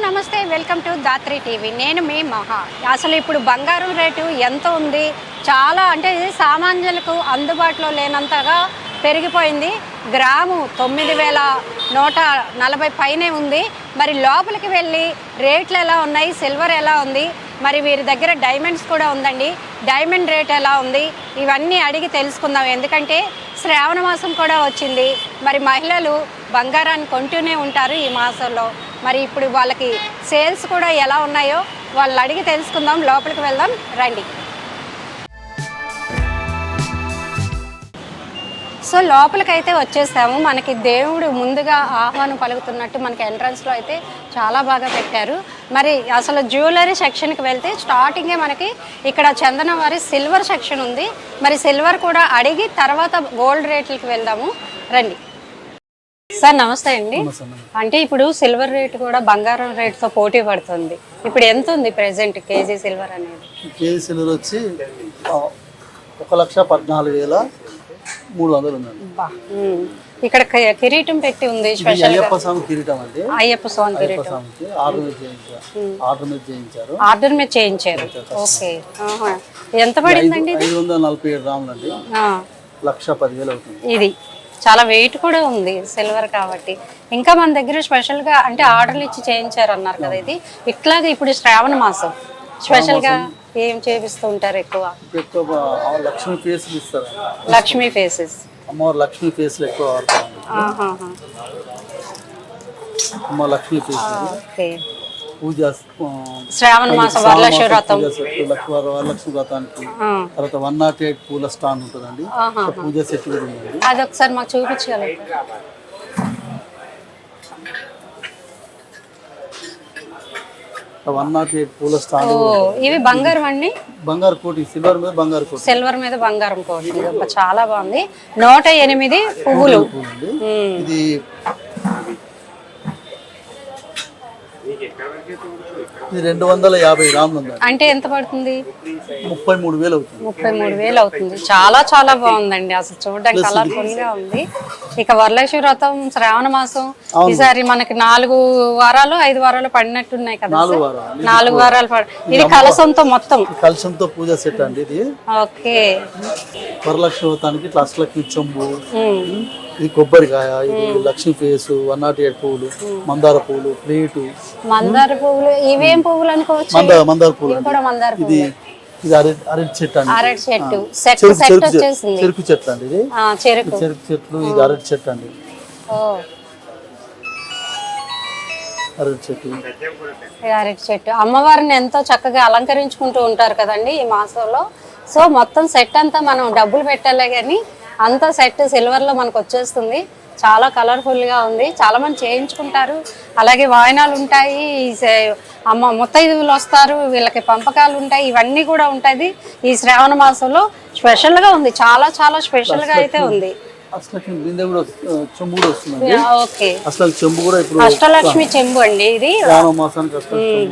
నమస్తే, welcome to Dhatri TV. నేను మీ మహా. అసలు ఇప్పుడు బంగారం రేటు ఎంత ఉంది? చాలా అంటే ఇది సామాన్యులకు అందుబాటులో లేనంతగా పెరిగిపోయింది. గ్రాము 9,140 పైనే ఉంది. మరి లోపలికి వెళ్ళి రేట్లు ఎలా ఉన్నాయి, సిల్వర్ ఎలా ఉంది, మరి వీరి దగ్గర డైమండ్స్ కూడా ఉందండి, డైమండ్ రేట్ ఎలా ఉంది, ఇవన్నీ అడిగి తెలుసుకుందాం. ఎందుకంటే శ్రావణ మాసం కూడా వచ్చింది. మరి మహిళలు బంగారాన్ని కొంటూనే ఉంటారు ఈ మాసంలో. మరి ఇప్పుడు వాళ్ళకి సేల్స్ కూడా ఎలా ఉన్నాయో వాళ్ళు అడిగి తెలుసుకుందాం. లోపలికి వెళ్దాం రండి. సో లోపలికైతే వచ్చేసాము. మనకి దేవుడు ముందుగా ఆహ్వానం పలుకుతున్నట్టు మనకి ఎంట్రన్స్లో అయితే చాలా బాగా పెట్టారు. మరి అసలు జ్యువెలరీ సెక్షన్కి వెళ్తే స్టార్టింగే మనకి ఇక్కడ చందనం వారి సిల్వర్ సెక్షన్ ఉంది. మరి సిల్వర్ కూడా అడిగి తర్వాత గోల్డ్ రేట్లకి వెళ్దాము రండి. సార్ నమస్తే అండి. అంటే ఇప్పుడు సిల్వర్ రేట్ కూడా బంగారం రేట్తో పోటీ పడుతుంది. ఇప్పుడు ఎంత ఉంది ప్రెసెంట్ కేజీ సిల్వర్ అనేది? కేజీ సిల్వర్ వచ్చి 1,14,300 ఉందండి. ఇక్కడ కిరీటం పెట్టి ఉంది. స్పెషల్ అయ్యప్ప స్వామి కిరీటం అండి. అయ్యప్ప స్వామి కిరీటం ఆర్డర్ మీద చేయించారు. ఓకే, ఎంత పడిందండి? 547 గ్రాములు అండి. 1,10,000 అవుతుంది. ఇది చాలా వెయిట్ కూడా ఉంది సిల్వర్ కాబట్టి. ఇంకా మన దగ్గర స్పెషల్గా అంటే ఆర్డర్లు ఇచ్చి చేయించారు అన్నారు కదా. ఇది ఇట్లాగే ఇప్పుడు శ్రావణ మాసం స్పెషల్గా ఏం చేపిస్తూ ఉంటారు? ఎక్కువ లక్ష్మీ ఫేసెస్ ఇస్తారు. లక్ష్మీ ఫేసెస్, అమ్మవారు లక్ష్మీ ఫేస్లు ఎక్కువ వాడతారు. అమ్మ లక్ష్మీ ఫేస్ పూజ, శ్రావణ మాసం వరలక్ష్మి వ్రతం, వరలక్ష్మి వ్రతానికి తర్వాత 108 పూల స్టాండ్ ఉంటుందండి. పూజ సెట్ కూడా ఉందండి. అది ఒకసారి మాకు చూపించగలరా? 108 పూల స్టాండ్. ఇవి బంగారం అండి? బంగారు కోటి, సిల్వర్ మీద బంగారు కోటి. సిల్వర్ మీద బంగారం కోటి. చాలా బాగుంది. 108 పువ్వులు. ఇది ఇది 250 గ్రాములు ఉంది. అంటే ఎంత పడుతుంది? 33,000 అవుతుంది. 33,000 అవుతుంది. చాలా చాలా బాగుందండి. అసలు చూడడానికి కలర్ఫుల్ గా ఉంది. ఇక వరలక్ష్మి వ్రతం, శ్రావణ మాసం ఈసారి మనకి 4 వారాలు 5 వారాలు పడినట్టున్నాయి కదా. 4 వారాలు ఇది కలసంతో మొత్తం కలసంతో పూజ సెట్ అండి ఇది. ఓకే. వరలక్ష్మి వ్రతానికి ఇట్లా అష్టలక్ష్మి చెంబు, ఇది కొబ్బరికాయ, ఇది లక్ష్మీ ఫేసు, 108 పువ్వులు, మందార పువ్వులు, ప్లేటు. మందార పువ్వులు ఇవేం పువ్వులు అనుకోవచ్చు? మందార పువ్వులు. ఇది ఇది అరటి చెట్టు అండి. అరటి చెట్టు వచ్చేసింది. చెరుకు చెట్లు అండి. ఇది చెరుకు చెట్లు. ఇది అరటి చెట్టు అండి. అరటి చెట్టు. అమ్మవారిని ఎంతో చక్కగా అలంకరించుకుంటూ ఉంటారు కదండి ఈ మాసంలో. సో మొత్తం సెట్ అంతా మనం డబ్బులు పెట్టాలే కానీ అంతా సెట్ సిల్వర్లో మనకు వచ్చేస్తుంది. చాలా కలర్ఫుల్గా ఉంది. చాలా మంది చేయించుకుంటారు. అలాగే వాయినాలు ఉంటాయి, ముత్తైదువులు వస్తారు, వీళ్ళకి పంపకాలు ఉంటాయి, ఇవన్నీ కూడా ఉంటుంది. ఈ శ్రావణ మాసంలో స్పెషల్గా ఉంది. చాలా చాలా స్పెషల్గా అయితే ఉంది. అష్టలక్ష్మి చెంబు అండి ఇది.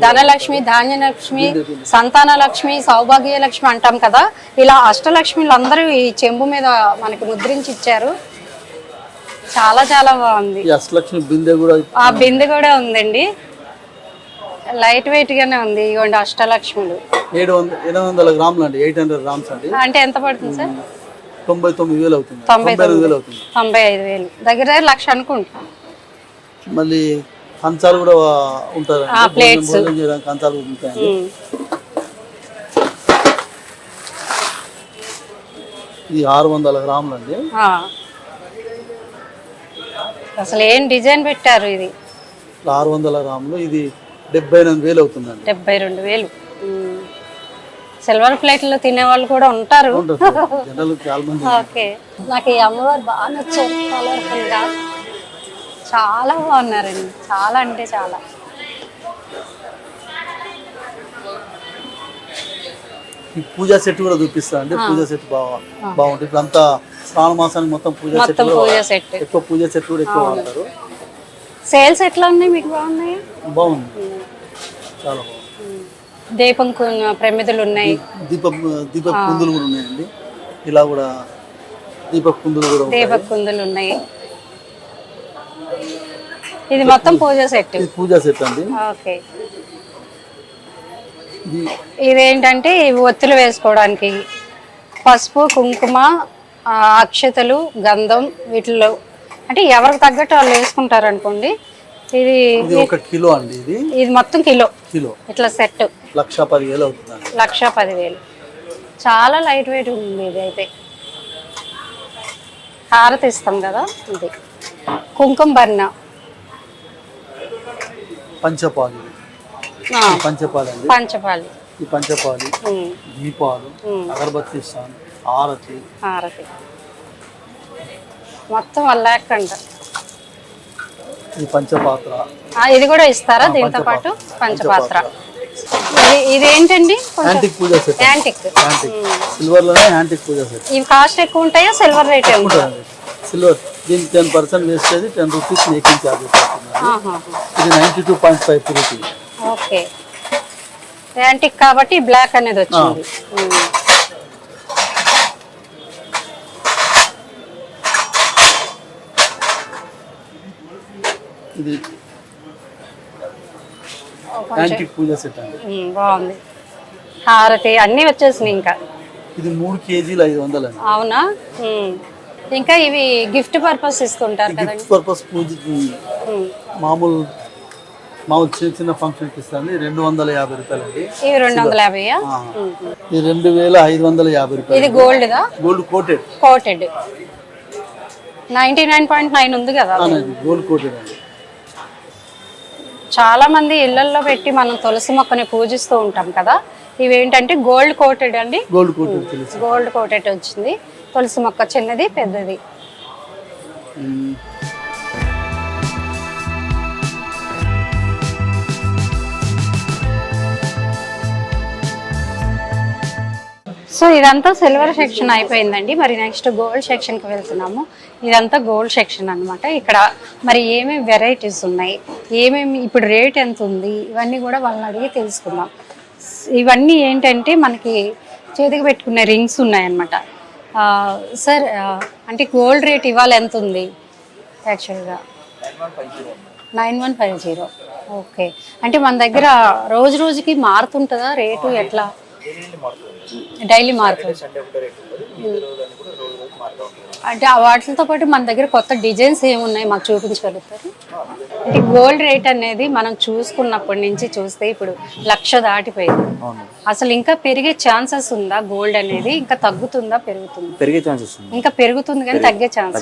ధనలక్ష్మి, ధాన్యలక్ష్మి, సంతాన లక్ష్మి, సౌభాగ్య లక్ష్మి అంటాం కదా. ఇలా అష్టలక్ష్మిలు అందరూ ఈ చెంబు మీద మనకి ముద్రించి ఇచ్చారు. చాలా చాలా బాగుంది. ఆ బిందె కూడా ఉందండి. లైట్ వెయిట్ గానే ఉంది. ఇవ్వండి అష్టలక్ష్మిలు. 800 గ్రాములు అండి. 800 గ్రామ్స్ అండి. అంటే ఎంత పడుతుంది సార్? 99,000 అవుతుంది. 95,000 దగ్గర 1,00,000 అనుకుంటా. మళ్ళీ కంచాలు కూడా ఉంటారు. ప్లేట్స్ కంచాలు ఉంటాయండి. ఇది 600 గ్రాములు అండి. అసలు ఏం డిజైన్ పెట్టారు? ఇది 600 గ్రాములు. ఇది 78,000 అవుతుందండి. 72,000. సిల్వర్ ప్లేట్లో తినే వాళ్ళు కూడా ఉంటారు. ఓకే. నాకు ఈ అమ్మవారు బాగా నచ్చారు. కలర్ఫుల్ గా చాలా బాగున్నారండి. చాలా అంటే చాలా. ఈ పూజా సెట్ కూడా చూపిస్తా అండి. పూజా సెట్ బాగుంటుంది. ఇప్పుడు అంతా శ్రావణ మాసానికి మొత్తం పూజా సెట్ ఎక్కువ. పూజా సెట్ కూడా ఎక్కువ వాడతారు. సేల్స్ ఎట్లా ఉన్నాయి మీకు? బాగున్నాయి. బాగుంది, చాలా బాగుంది. దీపం ప్రమిదలు ఉన్నాయి. దీపక్ కుందులు కూడా ఉన్నాయండి. ఇలా కూడా దీపక్ కుందులు కూడా ఉన్నాయి. ఇది మొత్తం పూజ సెట్. ఇది పూజా సెట్ అండి. ఓకే. ఇదేంటంటే ఇవి ఒత్తులు వేసుకోవడానికి పసుపు, కుంకుమ, అక్షతలు, గంధం వీటిలో అంటే ఎవరికి తగ్గట్టు వాళ్ళు వేసుకుంటారు అనుకోండి. ఇది 1 కిలో అండి. ఇది మొత్తం కిలో ఇట్లా సెట్ 1,10,000 అవుతుంది. 1,10,000. చాలా లైట్ వెయిట్ ఉంది ఇది. అయితే హారతి ఇస్తాం కదా. ఇది కుంకుమ బర్ణ పంచపాలి. పంచపాలి అండి. పంచపాలి. ఈ పంచపాలి, దీపాలు, అగరబత్తి ఇస్తాను, హారతి మొత్తం 1,00,000 అంట. ఈ పంచపాత్ర ఇది కూడా ఇస్తారా దీంతో పాటు? పంచపాత్ర. ఇది ఏంటండి? యాంటిక్ పూజ సెట్. యాంటిక్ సిల్వర్ లోనే యాంటిక్ పూజ సెట్. ఇవి కాస్ట్ ఎక్కువ ఉంటాయా? సిల్వర్ రేట్ ఉంటుంది. సిల్వర్ దీనికి 10% వేసేది 10 రూపీస్ మేకింగ్ చార్జెస్ అవుతుంది. ఇది 92.5 రూపీస్. ఓకే. యాంటిక్ కాబట్టి బ్లాక్ అనేది వచ్చింది. ఇది యాంటిక్ పూజ సెట్ అండి. బాగుంది. హారతి అన్ని వచ్చేసినాయి. ఇంకా ఇది 3 కేజీలు 500 అండి. అవునా? ఇంకా ఇవి గిఫ్ట్ పర్పస్ ఇస్తుంటారు కదా. గిఫ్ట్ పర్పస్ పూజ మామూలు చిన్న ఫంక్షన్ కి ఇస్తాను. 250 రూపాయలు అండి. ఇవి 250. ఇది 2,550 రూపాయలు. ఇది గోల్డ్ దా? Gold coated. 99.9 ఉంది కదా. గోల్డ్ కోటెడ్ అండి. చాలా మంది ఇళ్లల్లో పెట్టి మనం తులసి మొక్కని పూజిస్తూ ఉంటాం కదా. ఇవేంటంటే గోల్డ్ కోటెడ్ అండి. గోల్డ్ కోటెడ్ తెలుసు. గోల్డ్ కోటెడ్ వచ్చింది. తులసి మొక్క చిన్నది, పెద్దది. సో ఇదంతా సిల్వర్ సెక్షన్ అయిపోయిందండి. మరి నెక్స్ట్ గోల్డ్ సెక్షన్కి వెళ్తున్నాము. ఇదంతా గోల్డ్ సెక్షన్ అనమాట. ఇక్కడ మరి ఏమేమి వెరైటీస్ ఉన్నాయి, ఏమేమి ఇప్పుడు రేట్ ఎంత ఉంది, ఇవన్నీ కూడా వాళ్ళని అడిగి తెలుసుకుందాం. ఇవన్నీ ఏంటంటే మనకి చేతికి పెట్టుకునే రింగ్స్ ఉన్నాయన్నమాట. సార్ అంటే గోల్డ్ రేట్ ఇవాళ ఎంత ఉంది యాక్చువల్గా? 9150. ఓకే. అంటే మన దగ్గర రోజు రోజుకి మారుతుంటుందా రేటు? ఎట్లా? డైలీ మారుతుంది. అంటే వాటితో పాటు మన దగ్గర కొత్త డిజైన్స్ ఏమున్నాయి మాకు చూపించగలుగుతారు? అంటే గోల్డ్ రేట్ అనేది మనం చూసుకున్నప్పటి నుంచి చూస్తే ఇప్పుడు 1,00,000 దాటిపోయింది. అసలు ఇంకా పెరిగే ఛాన్సెస్ ఉందా? గోల్డ్ అనేది ఇంకా తగ్గుతుందా, పెరుగుతుందా? పెరిగే ఛాన్సెస్ ఉంది. ఇంకా పెరుగుతుంది కానీ తగ్గే ఛాన్స్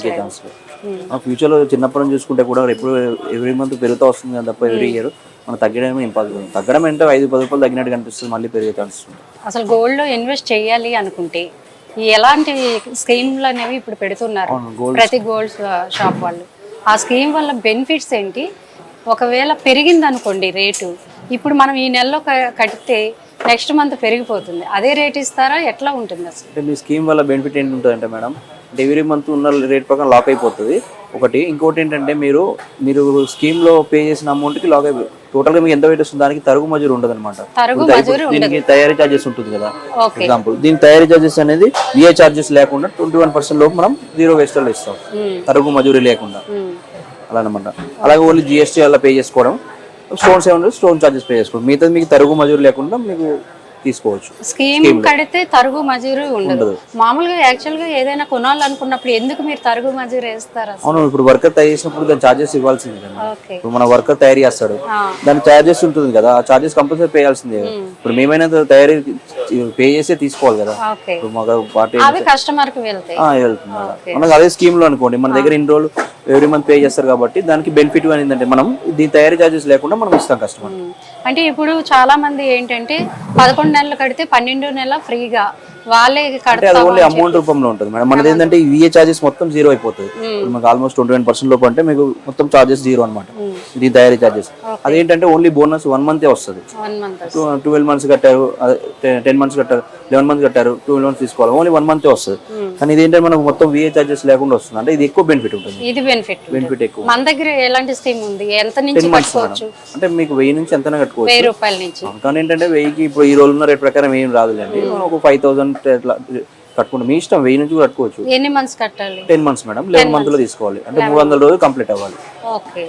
ఫ్యూచర్ లో చిన్నప్పటి నుంచి చూసుకుంటే కూడా ఎప్పుడు ఎవ్రీ మంత్ పెరుగుతూ వస్తుంది కదా తప్ప ఎవ్రీ ఇయర్ మనం తగ్గడం ఇంపాసిబుల్. తగ్గడం అంటే 5-10 రూపాయలు తగ్గినట్టు కనిపిస్తుంది, మళ్ళీ పెరిగే ఛాన్సెస్ ఉంది. అసలు గోల్డ్ లో ఇన్వెస్ట్ చేయాలి అనుకుంటే ఎలాంటి స్కీమ్లు అనేవి ఇప్పుడు పెడుతున్నారు ప్రతి గోల్డ్ షాప్ వాళ్ళు? ఆ స్కీమ్ వల్ల బెనిఫిట్స్ ఏంటి? ఒకవేళ పెరిగింది అనుకోండి రేటు, ఇప్పుడు మనం ఈ నెలలో కడితే నెక్స్ట్ మంత్ పెరిగిపోతుంది, అదే రేట్ ఇస్తారా? ఎట్లా ఉంటుంది అసలు? అంటే మీ స్కీమ్ వల్ల బెనిఫిట్ ఏంటి ఉంటుందంటే మేడం, అంటే ఎవ్రీ మంత్ ఉన్న రేట్ ప్రకారం లాక్ అయిపోతుంది ఒకటి. ఇంకోటి ఏంటంటే మీరు స్కీమ్లో పే చేసిన అమౌంట్కి లాక్ అయిపోయి టోటల్గా మీకు ఎంత వెయిట్ వస్తుంది దానికి తరుగు మజూరు ఉండదు అనమాట. దీనికి తయారీ ఛార్జెస్ ఉంటుంది కదా. ఎగ్జాంపుల్ దీని తయారీ ఛార్జెస్ అనేది విఏ ఛార్జెస్ లేకుండా 21% లోపు మనం 0 వేస్టల్ ఇస్తాం, తరుగు మజూరీ లేకుండా అలా అనమాట. అలాగే ఓన్లీ జిఎస్టీ అలా పే చేసుకోవడం, స్టోన్స్ ఏమన్నా స్టోన్ ఛార్జెస్ పే చేసుకోవడం, మిగతా మీకు తరుగు మజూరీ లేకుండా మీకు తీసుకోవచ్చు. స్కీమ్ కడితే తరుగు మజూరీ ఉండదు. మామూలుగా యాక్చువల్ గా ఏదైనా కొనాలనుకున్నప్పుడు ఎందుకు మీరు తరుగు మజూరీ వేస్తారు? అవును, ఇప్పుడు వర్కర్ తయారు చేసినప్పుడు దాని ఛార్జెస్ ఇవ్వాల్సింది కదా. ఇప్పుడు మన వర్కర్ తయారు చేస్తాడు, దాని ఛార్జెస్ ఉంటుంది కదా, ఆ ఛార్జెస్ కంపల్సరీ పే చేయాల్సిందే. ఇప్పుడు మేమైనా తయారీ పే చేసే తీసుకోవాలి కదా. కస్టమర్ కి వెళ్తుంది. మనకు అదే స్కీమ్ లో అనుకోండి, మన దగ్గర ఇన్ని రోజులు ఎవ్రీ మంత్ పే చేస్తారు కాబట్టి దానికి బెనిఫిట్ ఏంటంటే మనం దీని తయారీ ఛార్జెస్ లేకుండా మనం ఇస్తాం కస్టమర్. అంటే ఇప్పుడు చాలా మంది ఏంటంటే 11 నెలలు కడితే 12వ నెల ఫ్రీగా వాళ్ళే కడతారు. ఓన్లీ అమౌంట్ రూపంలో ఉంటుంది మేడం. మనది ఏంటంటే విఏ ఛార్జెస్ మొత్తం 0 అయిపోతుంది. మీకు ఆల్మోస్ట్ 21% లోపు అంటే మీకు మొత్తం ఛార్జెస్ 0 అనమాట. ఇది తయారీ ఛార్జెస్. అదేంటంటే ఓన్లీ బోనస్ 1 మంత్ వస్తుంది. 12 మంత్స్ కట్టారు, 10 మంత్స్ కట్టారు, 11 మంత్స్ కట్టారు, 12 మంత్స్ తీసుకోవాలి, ఓన్లీ 1 మంత్ వస్తుంది. కానీ ఇదేంటంటే మనకు మొత్తం విఏ ఛార్జెస్ లేకుండా వస్తుంది, అంటే ఇది ఎక్కువ బెనిఫిట్ ఉంటుంది. ఇది బెనిఫిట్ ఎక్కువ. మన దగ్గర ఎలాంటి స్కీమ్ ఉంది? ఎంత నుంచి కట్టుకోవచ్చు? అంటే మీకు 1000 నుంచి ఎంతైనా కట్టుకోవచ్చు, 1000 రూపాయల నుంచి. కానీ ఏంటంటే 1000కి ఇప్పుడు ఈ రోజున్న రేట్ ప్రకారం ఏం రాదులేండి. ఒక 5000 అట్లా కట్టుకుంటే మీ ఇష్టం. 1000 నుంచి కట్టుకోవచ్చు. ఎన్ని మంత్స్ కట్టాలి? 10 మంత్స్ మేడం. 11 మంత్ లో తీసుకోవాలి, అంటే 300 రోజులు కంప్లీట్ అవ్వాలి. ఓకే.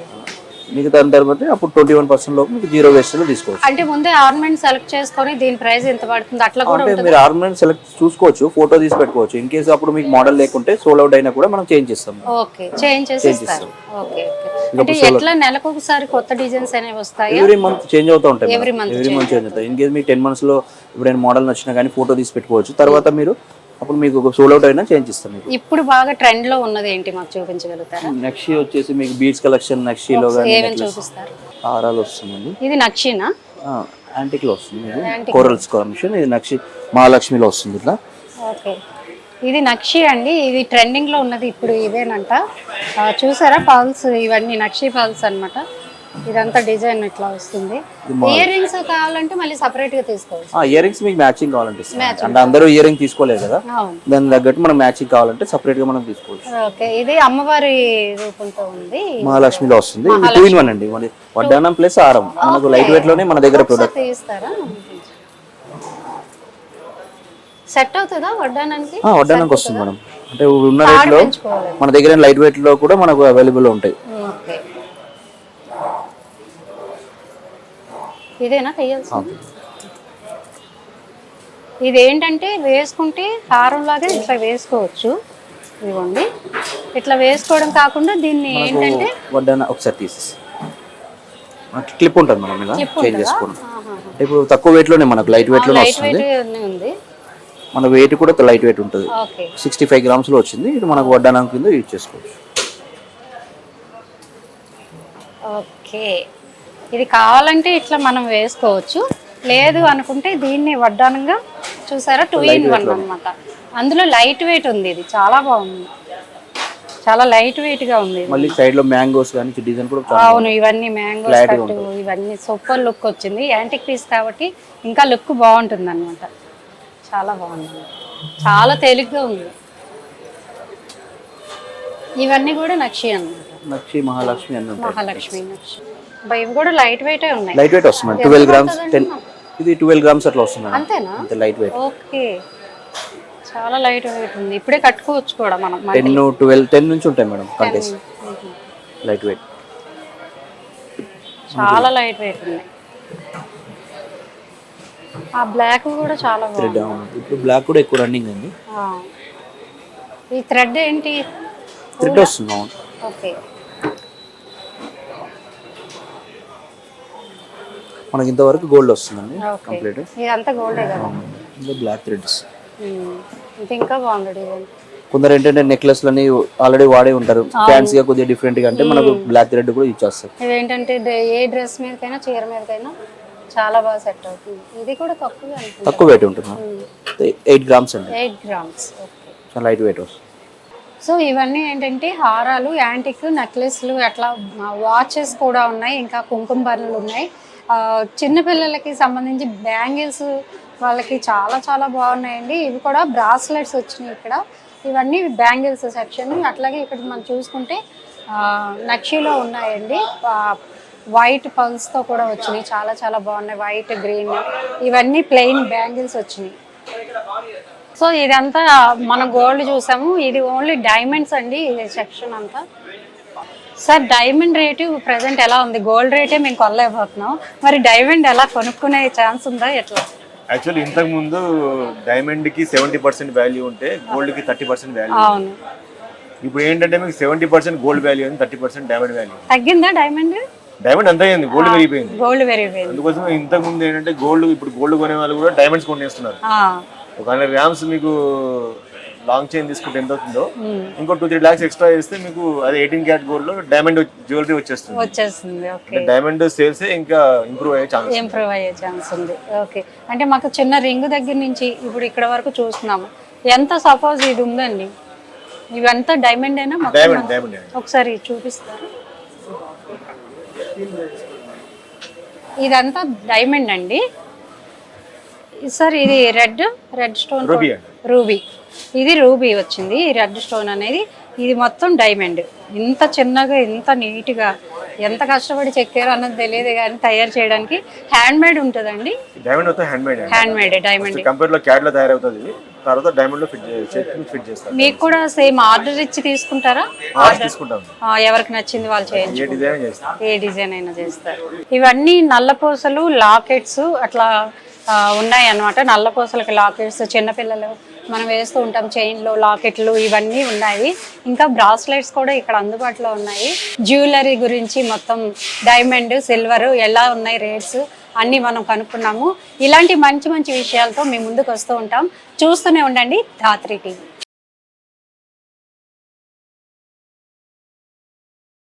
మీకు దాని తర్వాత అప్పుడు 21% లోపు మీకు 0 వేస్ట్ లో తీసుకోవచ్చు. అంటే ముందే ఆర్నమెంట్ సెలెక్ట్ చేసుకొని దీని ప్రైస్ ఎంత పడుతుంది అట్లా కూడా అంటే ఉంటుంది. మీరు ఆర్నమెంట్ సెలెక్ట్ చూసుకోవచ్చు, ఫోటో తీసి పెట్టుకోవచ్చు. ఇన్ కేసు అప్పుడు మీకు మోడల్ లేకుంటే సోల్ అవుట్ అయినా కూడా మనం చేంజ్ చేస్తాం. ఓకే, చేంజ్ చేసి ఇస్తారు. Okay okay. అంటే ఎట్లా నెలకు ఒకసారి కొత్త డిజైన్స్ అనేవి వస్తాయి? ఎవ్రీ మంత్ చేంజ్ అవుతూ ఉంటాయి. ఎవ్రీ మంత్ చేంజ్ అవుతాయి. ఇన్ కేసు మీకు 10 months లో ఎప్పుడైనా మోడల్ నచ్చినా కానీ ఫోటో తీసి పెట్టుకోవచ్చు. తర్వాత మీరు అప్పుడు మీకు సోల్ అవుట్ అయినా చేంజ్ ఇస్తాం. మీకు ఇప్పుడు బాగా ట్రెండ్ లో ఉన్నది ఏంటి మాకు చూపించగలుగుతారా? నక్షి వచ్చేసి మీకు బీడ్స్ కలెక్షన్ నక్షిలో ఏమేమి చూపిస్తారు? హారాలు వస్తుందండి. ఇది నక్షినా? యాంటిక్ లో వస్తుంది, కోరల్స్ కాంబినేషన్. ఇది నక్షి మహాలక్ష్మిలో వస్తుంది ఇట్లా. ఓకే, ఇది నక్షి అండి. ఇది ట్రెండింగ్ లో ఉన్నది ఇప్పుడు ఇదేనంట. చూసారా పల్స్, ఇవన్నీ నక్షి పల్స్ అన్నమాట. ఇదంతా డిజైన్ ఇట్లా వస్తుంది. ఇయర్ రింగ్స్ కావాలంటే మళ్ళీ సపరేట్ గా తీసుకోవచ్చు. ఇయర్ రింగ్స్ మీకు మ్యాచింగ్ కావాలంటే అంటే అందరూ ఇయర్ రింగ్ తీసుకోలేదు కదా, దాని తగ్గట్టు మనం మ్యాచింగ్ కావాలంటే సపరేట్ గా మనం తీసుకోవచ్చు. ఓకే, ఇది అమ్మవారి రూపంతో ఉంది, మహాలక్ష్మిలో వస్తుంది. 2 in 1 అండి, వడ్డానం ప్లస్ హారం. మనకు లైట్ వెయిట్ లోనే మన దగ్గర ప్రొడక్ట్ తీస్తారా? సెట్ అవుతుందా వడ్డానానికి? వడ్డానానికి వస్తుంది మేడం. అంటే ఉన్న రేట్ లో మన దగ్గర లైట్ వెయిట్ లో కూడా మనకు అవైలబుల్ ఉంటాయి. ఓకే, ఇదేనా వేయాల్సింది? ఇది ఏంటంటే వేసుకుంటే హారం లాగా ఇట్లా వేసుకోవచ్చు. ఇదిగోండి, ఇట్లా వేసుకోవడం కాకుండా దీన్ని ఏంటంటే వడ్డాన ఒకసారి తీసేసి క్లిప్ ఉంటుంది మనం ఇలా చేంజ్ చేసుకోవడం. ఇప్పుడు తక్కువ వెయిట్ లోనే మనకు లైట్ వెయిట్ లోనే వస్తుంది. మన వెయిట్ కూడా లైట్ వెయిట్ ఉంటుంది. 65 grams లో వచ్చింది. ఇది మనకు వడ్డానం కింద యూజ్ చేసుకోవచ్చు. ఓకే, ఇది కావాలంటే ఇట్లా మనం వేసుకోవచ్చు, లేదు అనుకుంటే దీన్ని వడ్డానంగా చూసారా 2 in 1 అన్నమాట. అందులో లైట్ వెయిట్ ఉంది. ఇది చాలా బాగుంది, చాలా లైట్ వెయిట్ గా ఉంది. మళ్ళీ సైడ్ లో మ్యాంగోస్ కానీ డిజైన్ కూడా అవును, ఇవన్నీ మ్యాంగోస్ కట్, ఇవన్నీ సూపర్ లుక్ వచ్చింది. యాంటిక్ పీస్ కాబట్టి ఇంకా లుక్ బాగుంటుంది అన్నమాట. చాలా బాగుంది, చాలా తేలిగ్గా ఉంది. ఇవన్నీ కూడా నక్షి అన్నమాట. నక్షి మహాలక్ష్మి అన్న మహాలక్ష్మి నక్షి. ఇవి కూడా లైట్ వెయిట్ ఉన్నాయి. లైట్ వెయిట్ వస్తుంది 12 grams. ఇది 12 grams అట్లా వస్తుంది. అంతేనా? అంతే లైట్ వెయిట్. ఓకే, చాలా లైట్ వెయిట్ ఉంది. ఇప్పుడే కట్టుకోవచ్చు కూడా మనం. 10 నుంచి ఉంటాయి మేడం కంటెస్. లైట్ వెయిట్, చాలా లైట్ వెయిట్ ఉన్నాయి. ఆ బ్లాక్ కూడా చాలా బాగుంది. ఇప్పుడు బ్లాక్ కూడా ఎక్కువ రన్నింగ్ ఉంది. ఈ థ్రెడ్ ఏంటి? థ్రెడ్ వస్తుంది. ఓకే, మనకి ఇంతవరకు గోల్డ్ వస్తుందండి కంప్లీట్. ఇదంతా గోల్డే కదా. ఇంకా బ్లాక్ థ్రెడ్స్. ఇది ఇంకా బాగుంది డిజైన్. కొందరు ఏంటంటే నెక్లెస్లని ఆల్రెడీ వాడే ఉంటారు, ఫ్యాన్సీగా కొద్దిగా డిఫరెంట్ గా అంటే మనకు బ్లాక్ థ్రెడ్ కూడా యూజ్ చేస్తారు. ఇదేంటంటే ఏ డ్రెస్ మీదకైనా చీర మీదకైనా చాలా బాగా సెట్ అవుతుంది. ఇది కూడా తక్కువ వెయిట్ ఉంటుంది. 8 grams అండి. 8 grams. చాలా లైట్ వెయిట్ వస్తుంది. సో ఇవన్నీ ఏంటంటే హారాలు, యాంటిక్ నెక్లెస్లు, అట్లా వాచెస్ కూడా ఉన్నాయి, ఇంకా కుంకుమ బర్రెలు ఉన్నాయి. చిన్నపిల్లలకి సంబంధించి బ్యాంగిల్స్ వాళ్ళకి చాలా చాలా బాగున్నాయండి. ఇవి కూడా బ్రాస్లెట్స్ వచ్చినాయి ఇక్కడ. ఇవన్నీ బ్యాంగిల్స్ సెక్షన్. అట్లాగే ఇక్కడ మనం చూసుకుంటే నక్షిలో ఉన్నాయండి, వైట్ పల్స్తో కూడా వచ్చినాయి. చాలా చాలా బాగున్నాయి, వైట్ గ్రీన్. ఇవన్నీ ప్లెయిన్ బ్యాంగిల్స్ వచ్చినాయి. సో ఇదంతా మనం గోల్డ్ చూసాము. ఇది ఓన్లీ డైమండ్స్ అండి ఈ సెక్షన్ అంతా. సార్, డైమండ్ రేటు ప్రెసెంట్ ఎలా ఉంది? గోల్డ్ రేటే మేము కొనలేకపోతున్నాం, మరి డైమండ్ ఎలా కొనుక్కునే ఛాన్స్ ఉందా ఎట్లా? యాక్చువల్లీ ఇంతకు ముందు డైమండ్ కి 70% వాల్యూ ఉంటే గోల్డ్ కి 30% వాల్యూ. అవును, ఇప్పుడు ఏంటంటే మీకు 70% గోల్డ్ వాల్యూ ఉంది, 30% డైమండ్ వాల్యూ. తగ్గిందా డైమండ్? డైమండ్ అంతా అయింది, గోల్డ్ పెరిగిపోయింది. గోల్డ్ పెరిగిపోయింది. అందుకోసం ఇంతకు ముందు ఏంటంటే ఇప్పుడు గోల్డ్ కొనే వాళ్ళు కూడా డైమండ్స్ కొనేస్తున్నారు. ఒక 100 grams మీకు లాంగ్ చైన్ తీసుకుంటే ఎంత అవుతుందో ఇంకో 2-3 lakhs ఎక్స్ట్రా చేస్తే మీకు అది 18 karat గోల్డ్ లో డైమండ్ జ్యువెలరీ వచ్చేస్తుంది. ఓకే, డైమండ్ సేల్స్ ఇంకా ఇంప్రూవ్ అయ్యే ఛాన్స్ ఉంది. ఓకే, అంటే మాకు చిన్న రింగ్ దగ్గర నుంచి ఇప్పుడు ఇక్కడ వరకు చూస్తున్నాము. ఎంత సపోజ్ ఇది ఉందండి, ఇవంతా డైమండ్ అయినా? డైమండ్ ఒకసారి చూపిస్తారు. ఇదంతా డైమండ్ అండి సార్. ఇది రెడ్ స్టోన్ రూబీ. ఇది రూబీ వచ్చింది, రెడ్ స్టోన్ అనేది. ఇది మొత్తం డైమండ్. ఇంత చిన్నగా, ఇంత నీట్గా, ఎంత కష్టపడి చెక్కారో అన్నది తెలియదు కానీ తయారు చేయడానికి హ్యాండ్ మేడ్ ఉంటుందండి. Diamond hand made diamond computer లో క్యాడ్ లో తయారవుతుంది. తర్వాత డైమండ్ లో ఫిట్ చేస్తారు. మీకు కూడా సేమ్ ఆర్డర్ ఇచ్చి తీసుకుంటారా? తీసుకుంటాం. ఎవరికి నచ్చింది వాళ్ళు చేయండి, ఏ డిజైన్ చేస్తాం, ఏ డిజైన్ అయినా చేస్తారు. ఇవన్నీ నల్లపూసలు, లాకెట్స్ అట్లా ఉన్నాయి అన్నమాట. నల్లపూసలకి లాకెట్స్, చిన్నపిల్లలు మనం వేస్తూ ఉంటాం చైన్లు, లాకెట్లు ఇవన్నీ ఉన్నాయి. ఇంకా బ్రాస్లెట్స్ కూడా ఇక్కడ అందుబాటులో ఉన్నాయి. జ్యువెలరీ గురించి మొత్తం డైమండ్, సిల్వర్ ఎలా ఉన్నాయి రేట్స్ అన్నీ మనం కనుక్కున్నాము. ఇలాంటి మంచి మంచి విషయాలతో మీ ముందుకు వస్తూ ఉంటాం. చూస్తూనే ఉండండి ధాత్రి టీవీ.